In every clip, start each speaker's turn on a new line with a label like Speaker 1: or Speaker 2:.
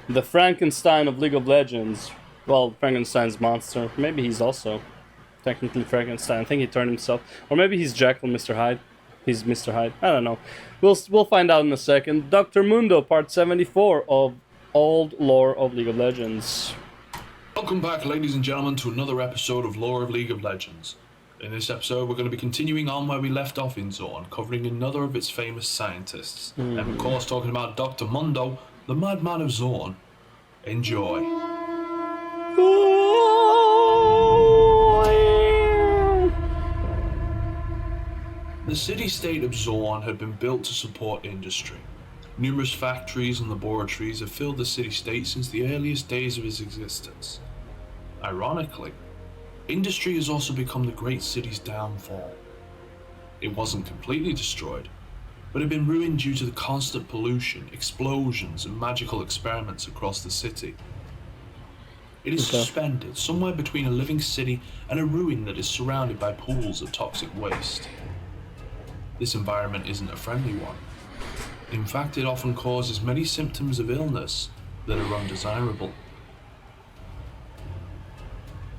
Speaker 1: The Frankenstein of League of Legends. Well, Frankenstein's monster. Maybe he's also technically Frankenstein. I think he turned himself. Or maybe he's Jekyll, Mr. Hyde. He's Mr. Hyde. I don't know. We'll find out in a second. Dr. Mundo, part 74 of Old Lore of League of Legends.
Speaker 2: Welcome back, ladies and gentlemen, to another episode of Lore of League of Legends. In this episode, we're going to be continuing on where we left off in Zorn, covering another of its famous scientists. And of course, talking about Dr. Mundo, the madman of Zorn. Enjoy. The city-state of Zorn had been built to support industry. Numerous factories and laboratories have filled the city-state since the earliest days of its existence. Ironically, industry has also become the great city's downfall. It wasn't completely destroyed, but had been ruined due to the constant pollution, explosions, and magical experiments across the city. It is suspended somewhere between a living city and a ruin that is surrounded by pools of toxic waste. This environment isn't a friendly one. In fact, it often causes many symptoms of illness that are undesirable.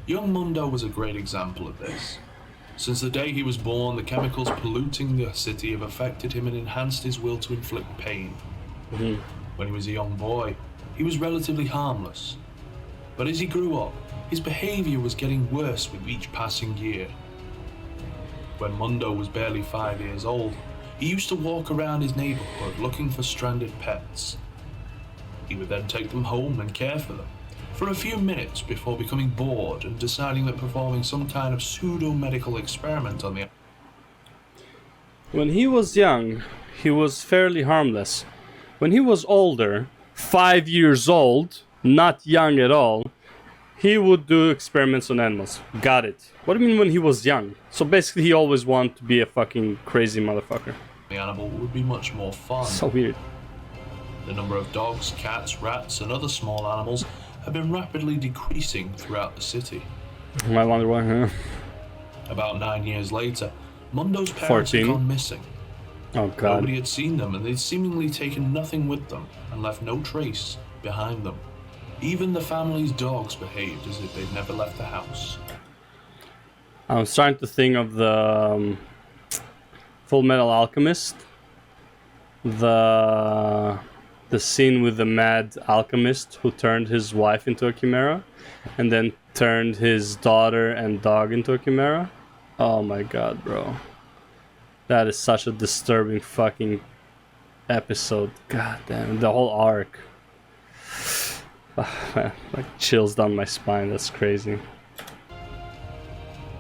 Speaker 2: Young Mundo was a great example of this. Since the day he was born, the chemicals polluting the city have affected him and enhanced his will to inflict pain. When he was a young boy, he was relatively harmless. But as he grew up, his behavior was getting worse with each passing year. When Mundo was barely 5 years old, he used to walk around his neighborhood looking for stranded pets. He would then take them home and care for them for a few minutes before becoming bored and deciding that performing some kind of pseudo-medical experiment on the...
Speaker 1: When he was young, he was fairly harmless. When he was older, 5 years old, not young at all, he would do experiments on animals. Got it. What do you mean when he was young? So basically he always wanted to be a fucking crazy motherfucker.
Speaker 2: The animal would be much more fun.
Speaker 1: So weird.
Speaker 2: The number of dogs, cats, rats, and other small animals have been rapidly decreasing throughout the city.
Speaker 1: I wonder why, huh?
Speaker 2: About 9 years later, Mundo's parents had gone missing.
Speaker 1: Oh god.
Speaker 2: Nobody had seen them, and they'd seemingly taken nothing with them and left no trace behind them. Even the family's dogs behaved as if they'd never left the house.
Speaker 1: I was trying to think of the Full Metal Alchemist. The scene with the mad alchemist who turned his wife into a chimera and then turned his daughter and dog into a chimera. Oh my god, bro. That is such a disturbing fucking episode. God damn, the whole arc. Like chills down my spine, that's crazy.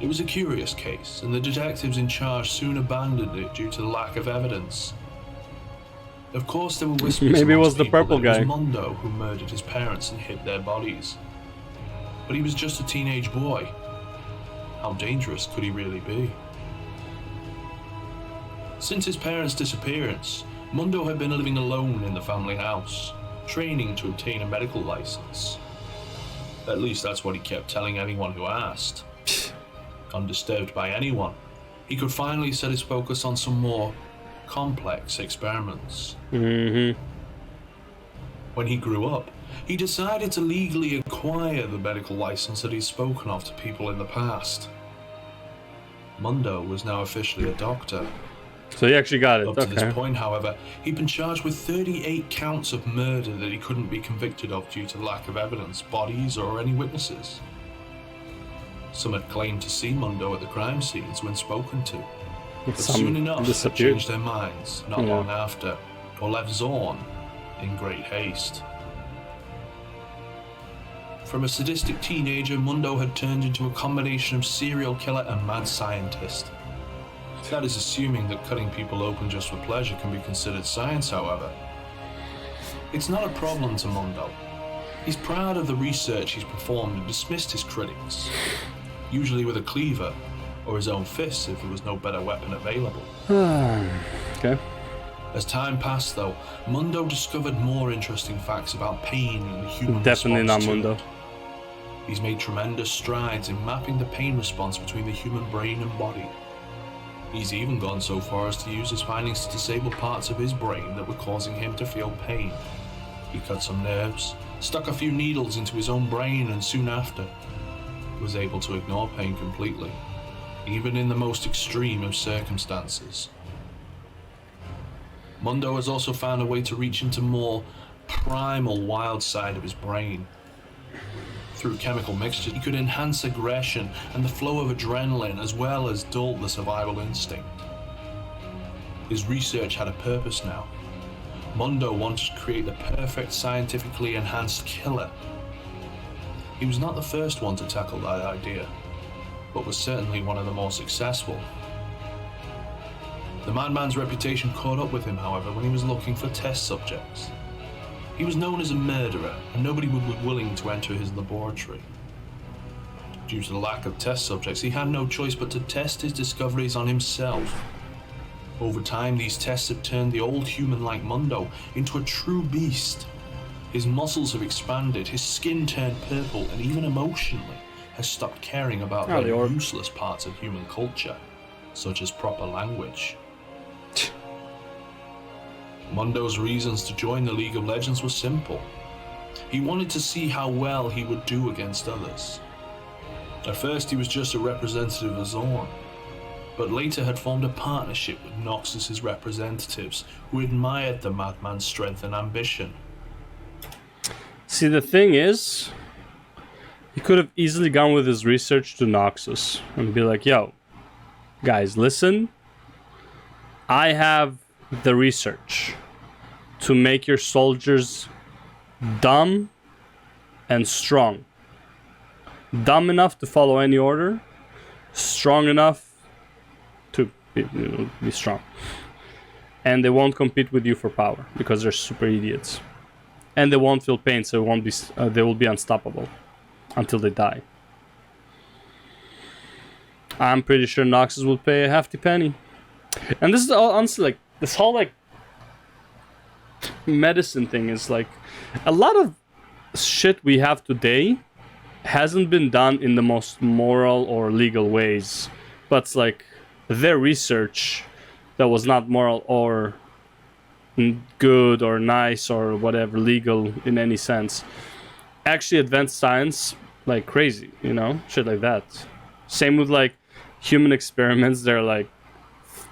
Speaker 2: It was a curious case, and the detectives in charge soon abandoned it due to the lack of evidence. Of course, there were whispers
Speaker 1: Maybe it was the purple
Speaker 2: that
Speaker 1: guy.
Speaker 2: It was Mundo who murdered his parents and hid their bodies. But he was just a teenage boy. How dangerous could he really be? Since his parents' disappearance, Mundo had been living alone in the family house, training to obtain a medical license. At least that's what he kept telling anyone who asked. Undisturbed by anyone, he could finally set his focus on some more complex experiments. When he grew up, he decided to legally acquire the medical license that he'd spoken of to people in the past. Mundo was now officially a doctor.
Speaker 1: So he actually got it.
Speaker 2: Up to this point, however, he'd been charged with 38 counts of murder that he couldn't be convicted of due to lack of evidence, bodies, or any witnesses. Some had claimed to see Mundo at the crime scenes when spoken to, but soon enough had changed their minds not long after, or left Zorn in great haste. From a sadistic teenager, Mundo had turned into a combination of serial killer and mad scientist. That is assuming that cutting people open just for pleasure can be considered science, however. It's not a problem to Mundo. He's proud of the research he's performed and dismissed his critics, usually with a cleaver or his own fists if there was no better weapon available.
Speaker 1: Okay.
Speaker 2: As time passed, though, Mundo discovered more interesting facts about pain and the human
Speaker 1: Definitely not
Speaker 2: response to
Speaker 1: Mundo.
Speaker 2: it. He's made tremendous strides in mapping the pain response between the human brain and body. He's even gone so far as to use his findings to disable parts of his brain that were causing him to feel pain. He cut some nerves, stuck a few needles into his own brain, and soon after was able to ignore pain completely, even in the most extreme of circumstances. Mundo has also found a way to reach into more primal wild side of his brain. Through chemical mixtures, he could enhance aggression and the flow of adrenaline as well as dull the survival instinct. His research had a purpose now. Mundo wanted to create the perfect scientifically enhanced killer. He was not the first one to tackle that idea, but was certainly one of the more successful. The madman's reputation caught up with him, however, when he was looking for test subjects. He was known as a murderer, and nobody would be willing to enter his laboratory. Due to the lack of test subjects, he had no choice but to test his discoveries on himself. Over time, these tests have turned the old human-like Mundo into a true beast. His muscles have expanded, his skin turned purple, and even emotionally has stopped caring about the useless parts of human culture, such as proper language. Mundo's reasons to join the League of Legends were simple. He wanted to see how well he would do against others. At first he was just a representative of Zorn, but later had formed a partnership with Noxus's representatives who admired the madman's strength and ambition.
Speaker 1: See, the thing is, he could have easily gone with his research to Noxus and be like, yo, guys, listen, I have the research to make your soldiers dumb and strong. Dumb enough to follow any order, strong enough to be strong. And they won't compete with you for power because they're super idiots. And they won't feel pain, so they will be unstoppable until they die. I'm pretty sure Noxus will pay a hefty penny. And this is all, honestly, like, this whole, like, medicine thing is, like, a lot of shit we have today hasn't been done in the most moral or legal ways. But it's like, their research that was not moral or good or nice or whatever, legal in any sense, actually advanced science like crazy, you know? Shit like that. Same with, like, human experiments. They're like,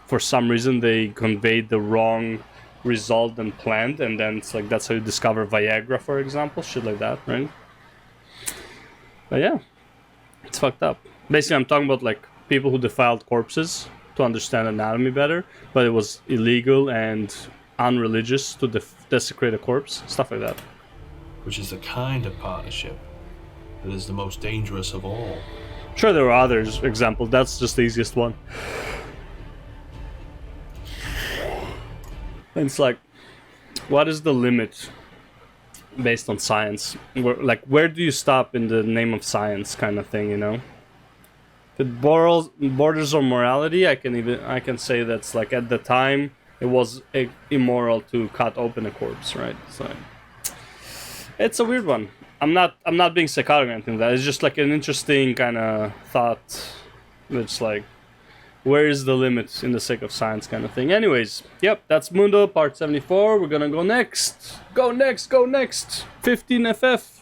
Speaker 1: for some reason they conveyed the wrong result than planned, and then it's like that's how you discover Viagra, for example, shit like that, right? But yeah, it's fucked up. Basically, I'm talking about like people who defiled corpses to understand anatomy better, but it was illegal and unreligious to desecrate a corpse, stuff like that.
Speaker 2: Which is the kind of partnership that is the most dangerous of all.
Speaker 1: Sure, there are others examples. That's just the easiest one. And it's like, what is the limit based on science? Where do you stop in the name of science, kind of thing, you know? If it borders on morality, I can say that's like at the time it was immoral to cut open a corpse, right? So it's a weird one. I'm not being psychotic or anything like that. It's just like an interesting kind of thought. It's like, where is the limit in the sake of science, kind of thing. Anyways, yep, that's Mundo part 74. We're gonna go next. Go next. 15 FF.